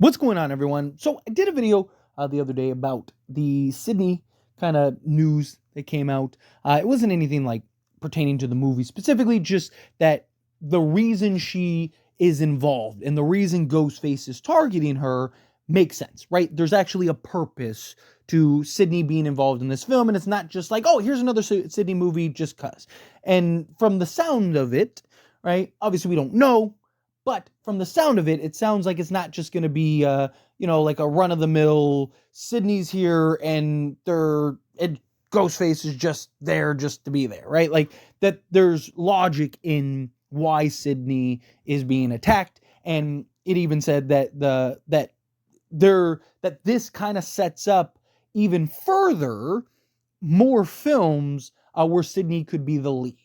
What's going on, everyone? So I did a video the other day about the Sidney kind of news that came out. It wasn't anything like pertaining to the movie specifically, just that the reason she is involved and the reason Ghostface is targeting her makes sense, right? There's actually a purpose to Sidney being involved in this film, and it's not just like, oh, here's another Sidney movie just cuz. And from the sound of it, right? Obviously, we don't know, but from the sound of it, it sounds like it's not just going to be, like a run-of-the-mill, Sydney's here and Ghostface is just there just to be there, right? Like, that there's logic in why Sidney is being attacked, and it even said that this kind of sets up even further more films where Sidney could be the lead.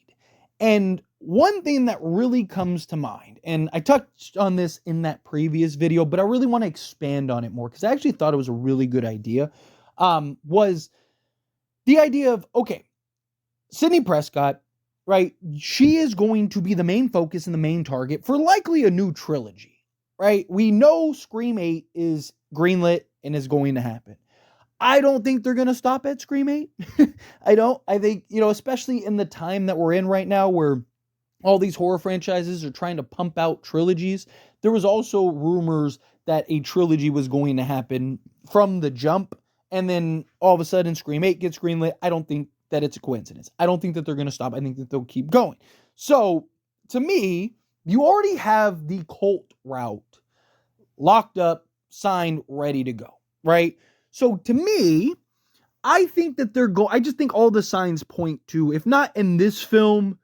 And one thing that really comes to mind, and I touched on this in that previous video, but I really want to expand on it more because I actually thought it was a really good idea, was the idea of, okay, Sidney Prescott, right? She is going to be the main focus and the main target for likely a new trilogy, right? We know Scream 8 is greenlit and is going to happen. I don't think they're going to stop at Scream 8. I don't. I think, especially in the time that we're in right now where all these horror franchises are trying to pump out trilogies. There was also rumors that a trilogy was going to happen from the jump, and then all of a sudden Scream 8 gets greenlit. I don't think that it's a coincidence. I don't think that they're going to stop. I think that they'll keep going. So, to me, you already have the cult route locked up, signed, ready to go, right? So, to me, I think that I just think all the signs point to, if not in this film,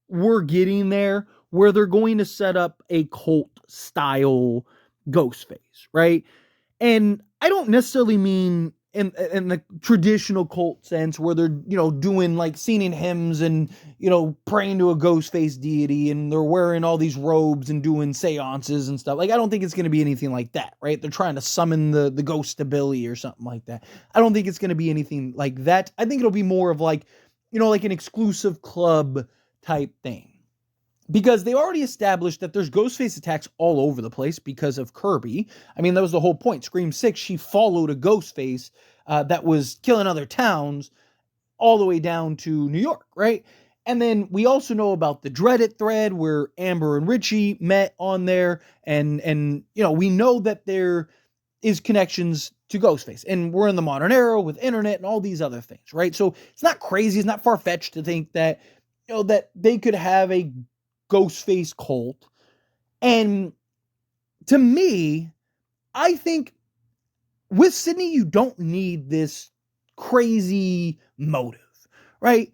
we're getting there, where they're going to set up a cult style Ghostface, right? And I don't necessarily mean in the traditional cult sense where they're, doing like singing hymns and, praying to a Ghostface deity and they're wearing all these robes and doing seances and stuff. Like, I don't think it's going to be anything like that, right? They're trying to summon the ghost of Billy or something like that. I don't think it's going to be anything like that. I think it'll be more of like, like an exclusive club type thing. Because they already established that there's Ghostface attacks all over the place because of Kirby. I mean, that was the whole point. Scream 6, she followed a Ghostface that was killing other towns all the way down to New York, right? And then we also know about the Dreaded thread where Amber and Richie met on there. And we know that there is connections to Ghostface. And we're in the modern era with internet and all these other things, right? So it's not crazy. It's not far-fetched to think that, that they could have a Ghostface cult. And to me, I think with Sidney, you don't need this crazy motive, right?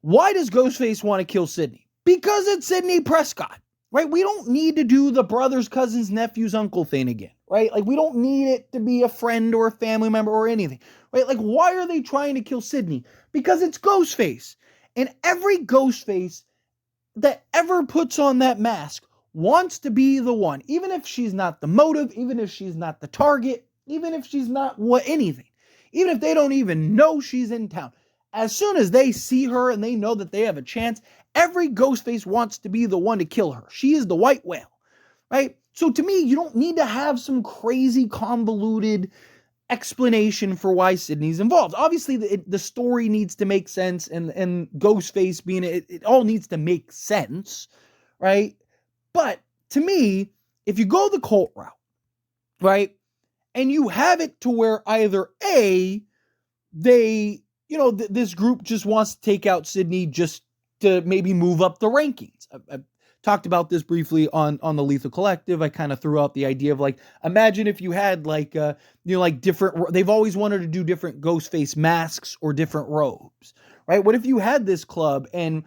Why does Ghostface want to kill Sidney? Because it's Sidney Prescott, right? We don't need to do the brothers, cousins, nephews, uncle thing again, right? Like, we don't need it to be a friend or a family member or anything, right? Like, why are they trying to kill Sidney? Because it's Ghostface. And every Ghostface that ever puts on that mask wants to be the one, even if she's not the motive, even if she's not the target, even if she's not anything, even if they don't even know she's in town. As soon as they see her and they know that they have a chance, every Ghostface wants to be the one to kill her. She is the white whale, right? So to me, you don't need to have some crazy convoluted explanation for why Sidney's involved. Obviously, the story needs to make sense, and Ghostface being it all needs to make sense, right? But to me, if you go the cult route, right, and you have it to where either A, they, this group just wants to take out Sidney just to maybe move up the rankings. I've talked about this briefly on the Lethal Collective. I kind of threw out the idea of like, imagine if you had like, like different, they've always wanted to do different Ghostface masks or different robes, right? What if you had this club and,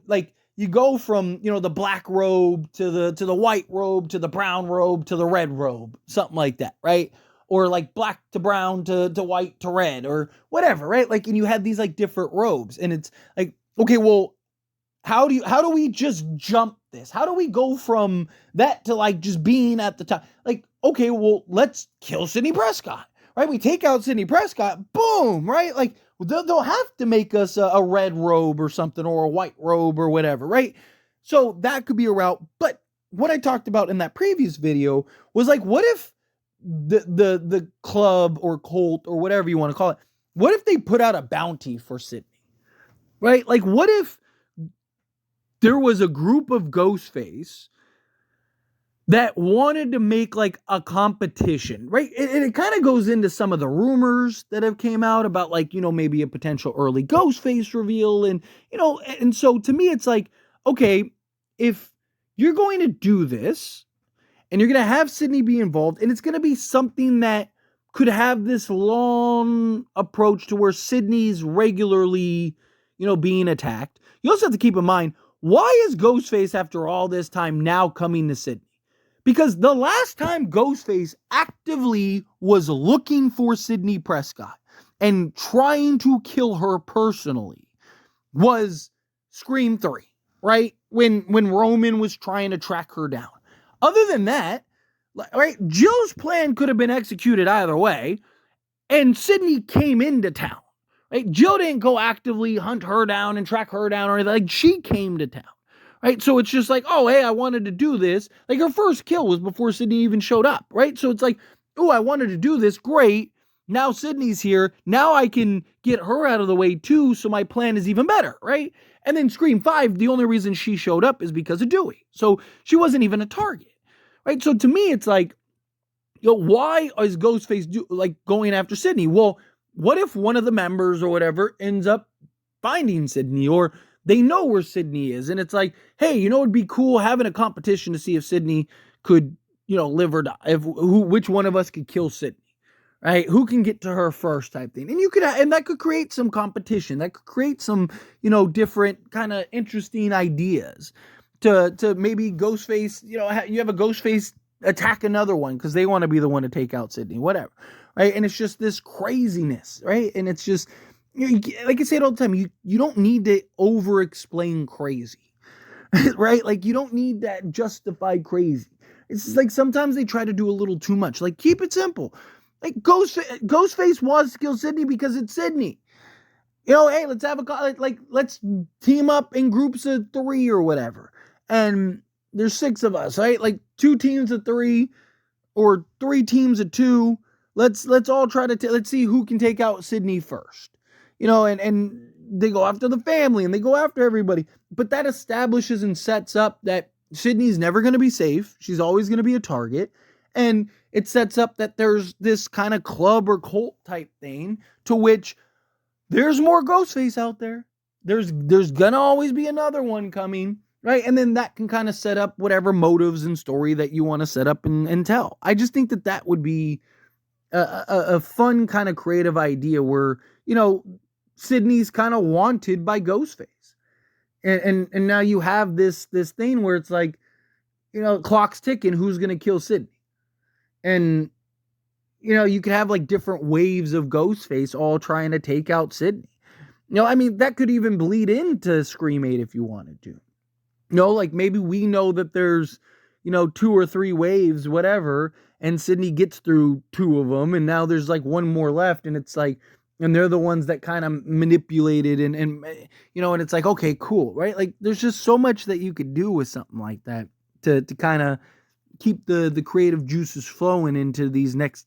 like you go from, the black robe to the white robe, to the brown robe, to the red robe, something like that, right? Or like black to brown to white to red or whatever, right? Like, and you had these like different robes and it's like, okay, well, how do we just jump this? How do we go from that to like just being at the top? Like, okay, well, let's kill Sidney Prescott, right? We take out Sidney Prescott, boom, right? Like, they'll have to make us a red robe or something or a white robe or whatever, right? So that could be a route. But what I talked about in that previous video was like, what if the club or cult or whatever you want to call it, what if they put out a bounty for Sidney? Right? Like, what if there was a group of Ghostface that wanted to make like a competition, right? It kind of goes into some of the rumors that have came out about like, maybe a potential early Ghostface reveal. And so to me, it's like, okay, if you're going to do this and you're going to have Sidney be involved, and it's going to be something that could have this long approach to where Sidney's regularly, being attacked. You also have to keep in mind, why is Ghostface after all this time now coming to Sidney? Because the last time Ghostface actively was looking for Sidney Prescott and trying to kill her personally was Scream 3, right? When Roman was trying to track her down. Other than that, right, Jill's plan could have been executed either way, and Sidney came into town, right? Jill didn't go actively hunt her down and track her down or anything. Like, she came to town. Right? So it's just like, oh, hey, I wanted to do this. Like, her first kill was before Sidney even showed up, right? So it's like, oh, I wanted to do this. Great. Now Sidney's here. Now I can get her out of the way too, so my plan is even better, right? And then Scream 5, the only reason she showed up is because of Dewey. So she wasn't even a target, right? So to me, it's like, why is Ghostface going after Sidney? Well, what if one of the members or whatever ends up finding Sidney, or they know where Sidney is, and it's like, hey, it'd be cool having a competition to see if Sidney could, live or die. Which one of us could kill Sidney, right? Who can get to her first, type thing. And that could create some competition. That could create some, different kind of interesting ideas to maybe Ghostface. You have a Ghostface attack another one because they want to be the one to take out Sidney, whatever, right? And it's just this craziness, right? And it's just, like I say it all the time, you don't need to over-explain crazy, right? Like, you don't need that justified crazy. It's just like sometimes they try to do a little too much. Like, keep it simple. Like, Ghostface wants to kill Sidney because it's Sidney. Hey, let's have let's team up in groups of 3 or whatever. And there's 6 of us, right? Like 2 teams of 3 or 3 teams of 2. Let's all try to let's see who can take out Sidney first. And they go after the family and they go after everybody. But that establishes and sets up that Sidney's never going to be safe. She's always going to be a target. And it sets up that there's this kind of club or cult type thing to which there's more Ghostface out there. There's going to always be another one coming, right? And then that can kind of set up whatever motives and story that you want to set up and tell. I just think that would be a fun kind of creative idea where, Sidney's kind of wanted by Ghostface. And now you have this thing where it's like, clock's ticking, who's going to kill Sidney? And, you could have like different waves of Ghostface all trying to take out Sidney. That could even bleed into Scream 8 if you wanted to. Like maybe we know that there's, 2 or 3 waves, whatever, and Sidney gets through 2 of them, and now there's like 1 more left, and it's like, and they're the ones that kind of manipulated and and it's like, okay, cool, right? Like there's just so much that you could do with something like that to kind of keep the creative juices flowing into these next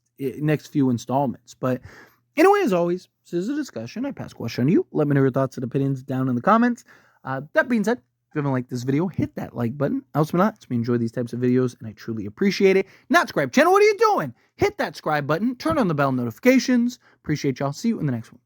few installments. But anyway, as always, this is a discussion. I pass question to you. Let me know your thoughts and opinions down in the comments. That being said, if you haven't liked this video, hit that like button. Else not, it's me enjoy these types of videos, and I truly appreciate it. Not subscribe channel, what are you doing? Hit that subscribe button, turn on the bell notifications. Appreciate y'all. See you in the next one.